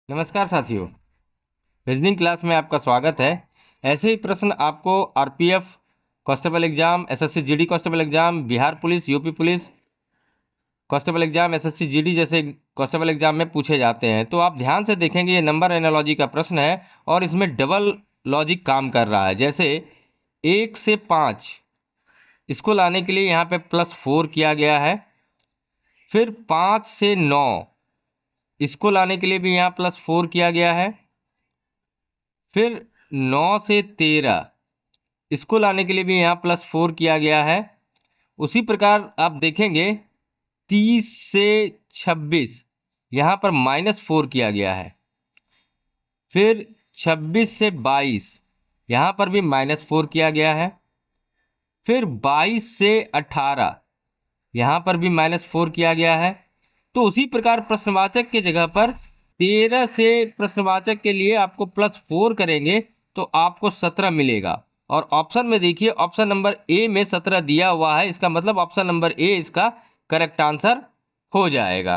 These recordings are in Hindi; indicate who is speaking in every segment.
Speaker 1: नमस्कार साथियों, रीजनिंग क्लास में आपका स्वागत है। ऐसे ही प्रश्न आपको RPF constable exam, SSC GD constable exam, Bihar police, UP police constable exam, SSC GD जैसे कांस्टेबल एग्जाम में पूछे जाते हैं। तो आप ध्यान से देखेंगे, ये नंबर एनालॉजी का प्रश्न है और इसमें डबल लॉजिक काम कर रहा है। जैसे 1 से 5 इसको लाने के लिए यहाँ पे +4 किया गया है। फिर 5 से 9 इसको लाने के लिए भी यहाँ +4 किया गया है। फिर 9 से 13 इसको लाने के लिए भी यहाँ +4 किया गया है। उसी प्रकार आप देखेंगे 30 से 26 यहाँ पर -4 किया गया है। फिर 26 से 22 यहाँ पर भी -4 किया गया है। फिर 22 से 18 यहाँ पर भी -4 किया गया है। तो उसी प्रकार प्रश्नवाचक के जगह पर 13 से प्रश्नवाचक के लिए आपको +4 करेंगे तो आपको 17 मिलेगा। और ऑप्शन में देखिए, ऑप्शन नंबर ए में 17 दिया हुआ है, इसका मतलब ऑप्शन नंबर ए इसका करेक्ट आंसर हो जाएगा।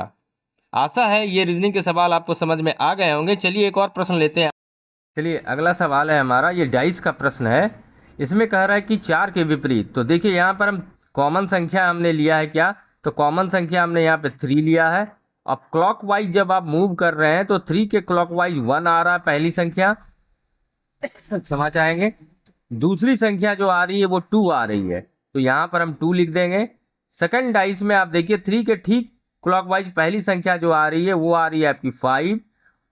Speaker 1: आशा है ये रीजनिंग के सवाल आपको समझ में आ गए होंगे। चलिए एक और प्रश्न लेते हैं। चलिए अगला सवाल है हमारा, ये डाइस का प्रश्न है। इसमें कह रहा है कि 4 के विपरीत। तो देखिए यहाँ पर हम कॉमन संख्या हमने लिया है क्या, तो कॉमन संख्या हमने यहाँ पे 3 लिया है। अब क्लॉकवाइज जब आप मूव कर रहे हैं तो 3 के क्लॉकवाइज 1 आ रहा है पहली संख्या, क्षमा चाहेंगे। दूसरी संख्या जो आ रही है वो 2 आ रही है, तो यहाँ पर हम 2 लिख देंगे। सेकंड डाइस में आप देखिए 3 के ठीक क्लॉकवाइज पहली संख्या जो आ रही है वो आ रही है आपकी 5,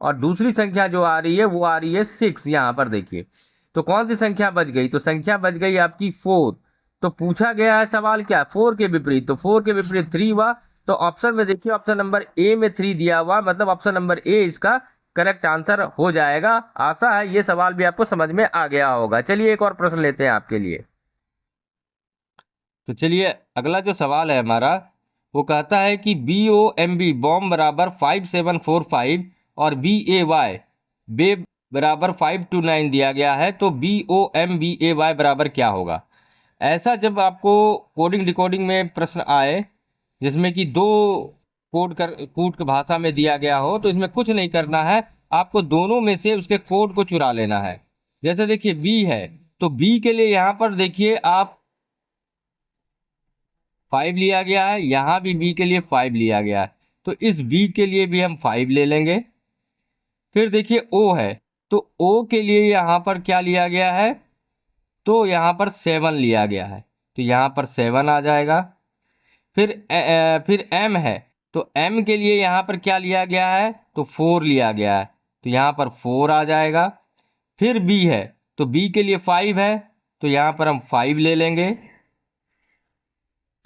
Speaker 1: और दूसरी संख्या जो आ रही है वो आ रही है 6। यहाँ पर देखिए तो कौन सी संख्या बच गई, तो संख्या बच गई आपकी 4। तो पूछा गया है सवाल क्या, 4 के विपरीत, तो 4 के विपरीत 3 हुआ। तो ऑप्शन में देखिए ऑप्शन नंबर ए में 3 दिया हुआ, मतलब ऑप्शन नंबर ए इसका करेक्ट आंसर हो जाएगा। आशा है ये सवाल भी आपको समझ में आ गया होगा। चलिए एक और प्रश्न लेते हैं आपके लिए। तो चलिए अगला जो सवाल है हमारा, वो कहता है कि BOMB बॉम्ब बराबर 5745 और BAY बे बराबर 529 दिया गया है। तो BOMBAY बराबर क्या होगा। ऐसा जब आपको कोडिंग डिकोडिंग में प्रश्न आए जिसमें कि दो कोड की भाषा में दिया गया हो, तो इसमें कुछ नहीं करना है, आपको दोनों में से उसके कोड को चुरा लेना है। जैसे देखिए बी है, तो बी के लिए यहाँ पर देखिए आप 5 लिया गया है, यहाँ भी बी के लिए 5 लिया गया है, तो इस बी के लिए भी हम 5 ले लेंगे। फिर देखिए ओ है, तो ओ के लिए यहाँ पर क्या लिया गया है, तो यहाँ पर 7 लिया गया है, तो यहाँ पर 7 आ जाएगा। फिर एम है, तो एम के लिए यहाँ पर क्या लिया गया है, तो 4 लिया गया है, तो यहाँ पर 4 आ जाएगा। फिर बी है, तो बी के लिए 5 है, तो यहाँ पर हम 5 ले लेंगे।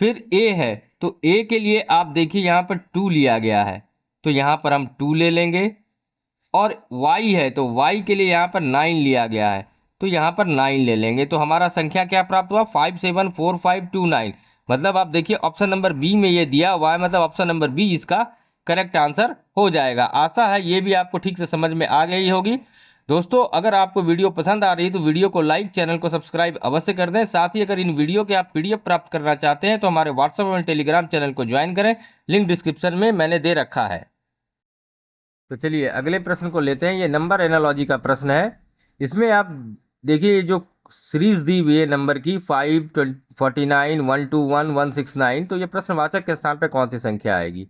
Speaker 1: फिर ए है, तो ए के लिए आप देखिए यहाँ पर 2 लिया गया है, तो यहाँ पर हम 2 ले लेंगे। और y है, तो y के लिए यहाँ पर 9 लिया गया है, तो यहाँ पर 9 ले लेंगे। तो हमारा संख्या क्या प्राप्त हुआ, 574529। मतलब आप देखिए ऑप्शन नंबर बी में ये दिया हुआ है, मतलब ऑप्शन नंबर बी इसका करेक्ट आंसर हो जाएगा। आशा है ये भी आपको ठीक से समझ में आ गई होगी। दोस्तों अगर आपको वीडियो पसंद आ रही है तो वीडियो को लाइक, चैनल को सब्सक्राइब अवश्य कर दें। साथ ही अगर इन वीडियो के आप पीडीएफ प्राप्त करना चाहते हैं तो हमारे व्हाट्सएप और टेलीग्राम चैनल को ज्वाइन करें, लिंक डिस्क्रिप्शन में मैंने दे रखा है। तो चलिए अगले प्रश्न को लेते हैं। ये नंबर एनालॉजी का प्रश्न है। इसमें आप देखिए जो सीरीज दी हुई है नंबर की 5, 49, 121, 169, तो ये प्रश्नवाचक के स्थान पे कौन सी संख्या आएगी।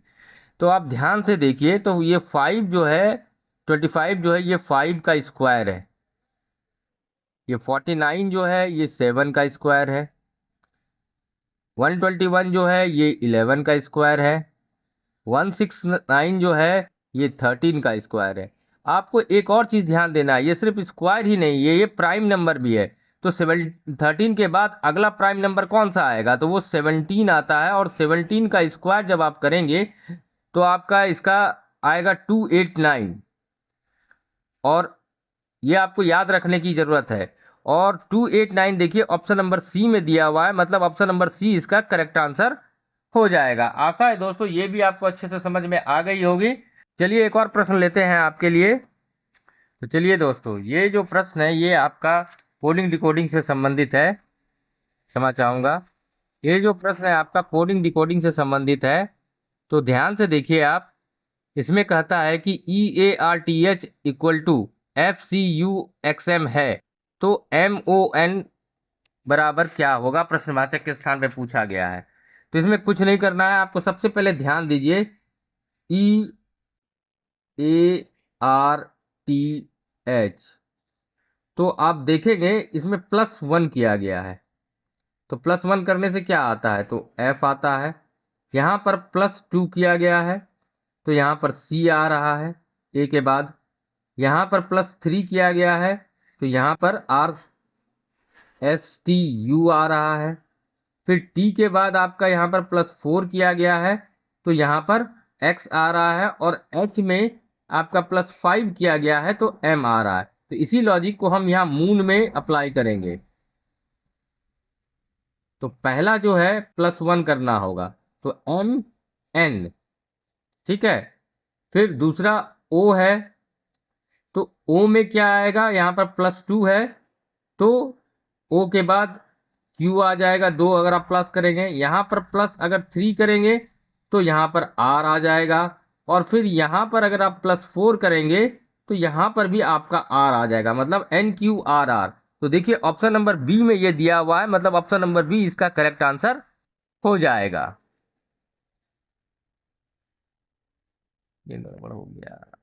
Speaker 1: तो आप ध्यान से देखिए, तो ये 5 जो है, 25 जो है ये 5 का स्क्वायर है। ये 49 जो है ये 7 का स्क्वायर है। 121 जो है ये 11 का स्क्वायर है। 169 जो है ये 13 का स्क्वायर है। आपको एक और चीज ध्यान देना है, ये सिर्फ स्क्वायर ही नहीं, ये प्राइम नंबर भी है। तो 13 के बाद अगला प्राइम नंबर कौन सा आएगा, तो वो 17 आता है। और 17 का स्क्वायर जब आप करेंगे तो आपका इसका आएगा 289। और ये आपको याद रखने की जरूरत है। और 289 देखिए ऑप्शन नंबर सी में दिया हुआ है, मतलब ऑप्शन नंबर सी इसका करेक्ट आंसर हो जाएगा। आशा है दोस्तों ये भी आपको अच्छे से समझ में आ गई होगी। चलिए एक और प्रश्न लेते हैं आपके लिए। तो चलिए दोस्तों ये जो प्रश्न है ये आपका कोडिंग डिकोडिंग से संबंधित है, क्षमा चाहूंगा। ये जो प्रश्न है आपका कोडिंग डिकोडिंग से संबंधित है, तो ध्यान से देखिए आप। इसमें कहता है कि EARTH इक्वल टू FCUXM है, तो MON बराबर क्या होगा, प्रश्नवाचक के स्थान पे पूछा गया है। तो इसमें कुछ नहीं करना है आपको, सबसे पहले ध्यान दीजिए EARTH, तो आप देखेंगे इसमें +1 किया गया है, तो +1 करने से क्या आता है, तो F आता है। यहाँ पर +2 किया गया है, तो यहाँ पर C आ रहा है A के बाद। यहाँ पर +3 किया गया है, तो यहाँ पर RSTU आ रहा है। फिर T के बाद आपका यहाँ पर +4 किया गया है, तो यहाँ पर X आ रहा है, और H में आपका +5 किया गया है, तो M आ रहा है। तो इसी लॉजिक को हम यहाँ मून में अप्लाई करेंगे। तो पहला जो है +1 करना होगा, तो MN, ठीक है। फिर दूसरा O है, तो O में क्या आएगा, यहाँ पर +2 है, तो O के बाद Q आ जाएगा 2, अगर आप प्लस करेंगे। यहाँ पर प्लस अगर 3 करेंगे तो यहाँ पर R आ जाएगा, और फिर यहाँ पर अगर आप +4 करेंगे तो यहाँ पर भी आपका R आ जाएगा, मतलब NQRR। तो देखिए ऑप्शन नंबर बी में ये दिया हुआ है, मतलब ऑप्शन नंबर बी इसका करेक्ट आंसर हो जाएगा। ये गड़बड़ हो गया।